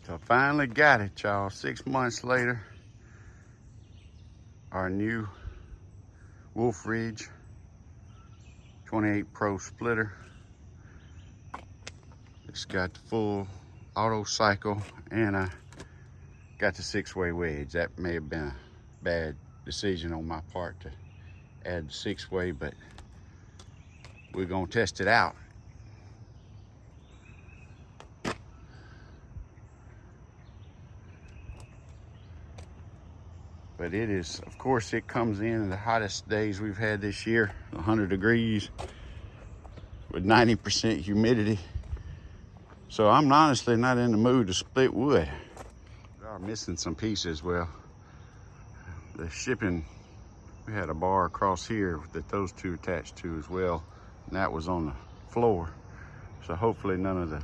So I finally got it, y'all. 6 months later, our new Wolfe Ridge 28 Pro splitter. It's got the full auto cycle, and I got the 6-way wedge. That may have been a bad decision on my part to add the 6-way, but we're gonna test it out. But it is, of course, it comes in the hottest days we've had this year, 100 degrees with 90% humidity. So I'm honestly not in the mood to split wood. We are missing some pieces. Well, the shipping, we had a bar across here that those two attached to as well, and that was on the floor. So hopefully none of the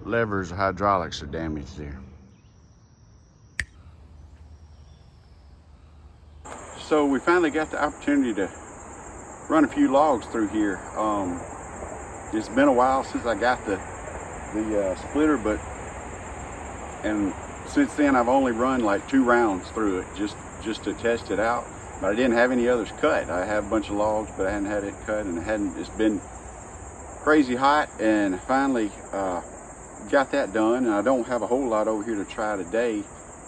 levers or hydraulics are damaged there. So we finally got the opportunity to run a few logs through here. It's been a while since I got the splitter, and since then I've only run like 2 rounds through it just to test it out. But I didn't have any others cut. I have a bunch of logs, but I hadn't had it cut, and it's been crazy hot, and finally got that done. And I don't have a whole lot over here to try today,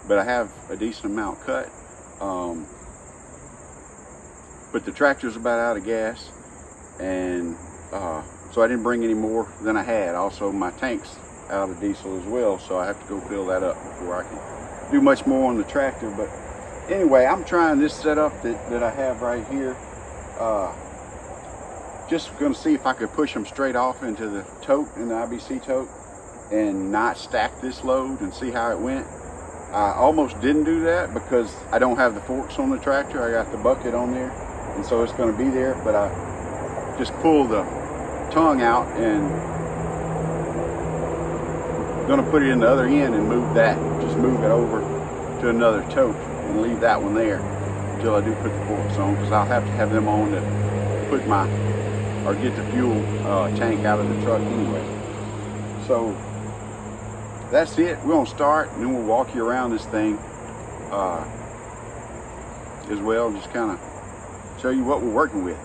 but I have a decent amount cut. But the tractor's about out of gas, and so I didn't bring any more than I had. Also, my tank's out of diesel as well, so I have to go fill that up before I can do much more on the tractor. But anyway, I'm trying this setup that I have right here. Just gonna see if I could push them straight off into the tote, in the IBC tote, and not stack this load, and see how it went. I almost didn't do that because I don't have the forks on the tractor. I got the bucket on there, and so it's going to be there, but I just pulled the tongue out and going to put it in the other end and move it over to another tote and leave that one there until I do put the forks on, because I'll have to have them on to put get the fuel tank out of the truck anyway. So that's it. We're gonna start, and then we'll walk you around this thing as well, just kind of show you what we're working with.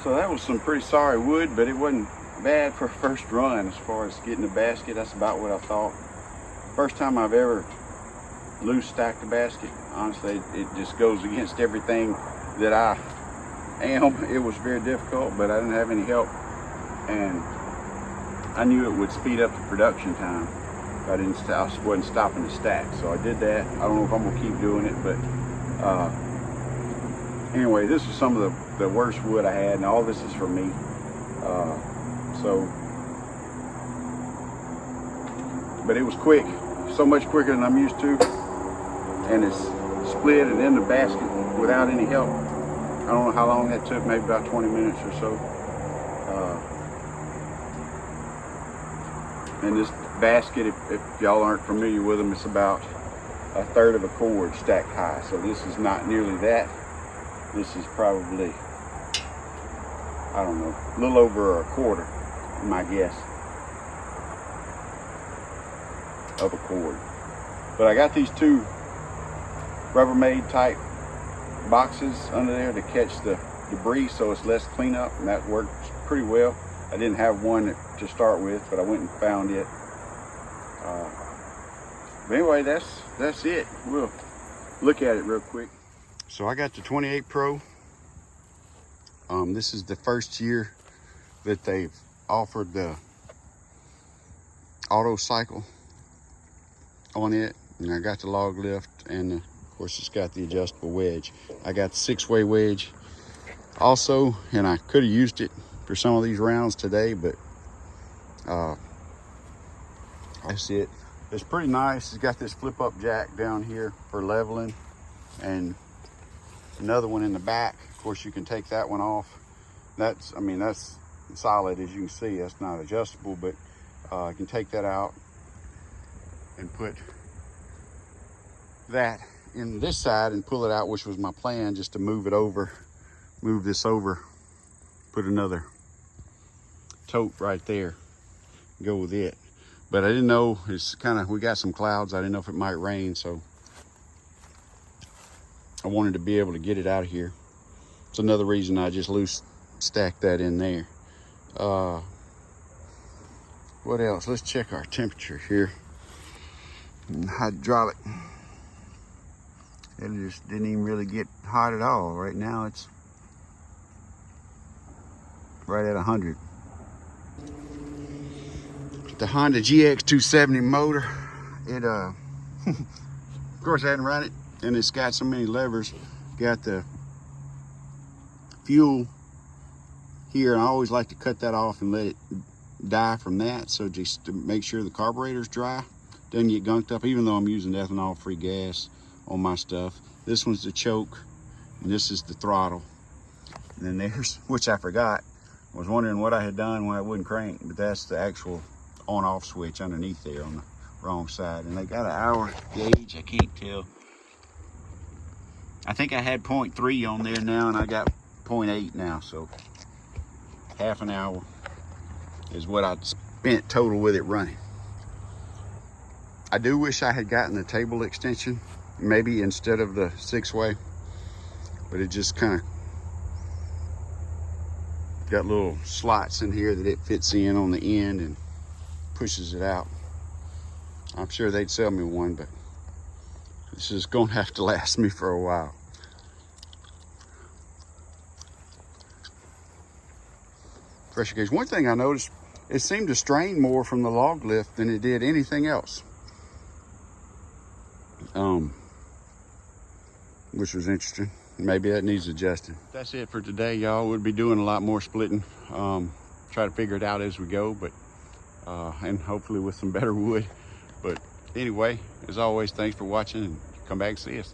So that was some pretty sorry wood, but it wasn't bad for a first run as far as getting the basket. That's about what I thought. First time I've ever loose stacked a basket. Honestly, it just goes against everything that I am. It was very difficult, but I didn't have any help, and I knew it would speed up the production time if I wasn't stopping to stack. So I did that. I don't know if I'm gonna keep doing it, but anyway, this is some of the worst wood I had, and all this is for me. But it was quick, so much quicker than I'm used to, and it's split and in the basket without any help. I don't know how long that took, maybe about 20 minutes or so. And this basket, if y'all aren't familiar with them, it's about 1/3 of a cord stacked high. So this is not nearly that. This is probably, I don't know, a little over 1/4, my guess, of a cord. But I got these 2 Rubbermaid type boxes under there to catch the debris, so it's less cleanup, and that works pretty well. I didn't have one to start with, but I went and found it. But anyway, that's it. We'll look at it real quick. So I got the 28 Pro. This is the first year that they've offered the autocycle on it, and I got the log lift, and of course it's got the adjustable wedge. I got the 6-way wedge also, and I could have used it for some of these rounds today, but that's it. It's pretty nice. It's got this flip up jack down here for leveling, and another one in the back. Of course, you can take that one off. That's solid, as you can see. That's not adjustable, but you can take that out and put that in this side and pull it out, which was my plan, just to move this over, put another tote right there, go with it. But I didn't know, we got some clouds. I didn't know if it might rain, so I wanted to be able to get it out of here. It's another reason I just loose stacked that in there. What else? Let's check our temperature here. Hydraulic. It just didn't even really get hot at all. Right now it's right at 100. The Honda GX 270 motor. It of course I hadn't run it, and it's got so many levers. Got the fuel here, and I always like to cut that off and let it die from that, so just to make sure the carburetor's dry, doesn't get gunked up, even though I'm using ethanol free gas on my stuff. This one's the choke, and this is the throttle. And then there's, which I forgot, I was wondering what I had done when I wouldn't crank, but that's the actual on off switch underneath there on the wrong side. And they got an hour gauge, I can't tell. I think I had 0.3 on there now, and I got 0.8 now, so half an hour is what I spent total with it running. I do wish I had gotten the table extension, maybe instead of the 6-way, but it just kind of got little slots in here that it fits in on the end and pushes it out. I'm sure they'd sell me one, but this is gonna have to last me for a while. Pressure gauge. One thing I noticed, it seemed to strain more from the log lift than it did anything else. Which was interesting. Maybe that needs adjusting. That's it for today, y'all. We'll be doing a lot more splitting. Try to figure it out as we go, but and hopefully with some better wood. But anyway, as always, thanks for watching, and come back and see us.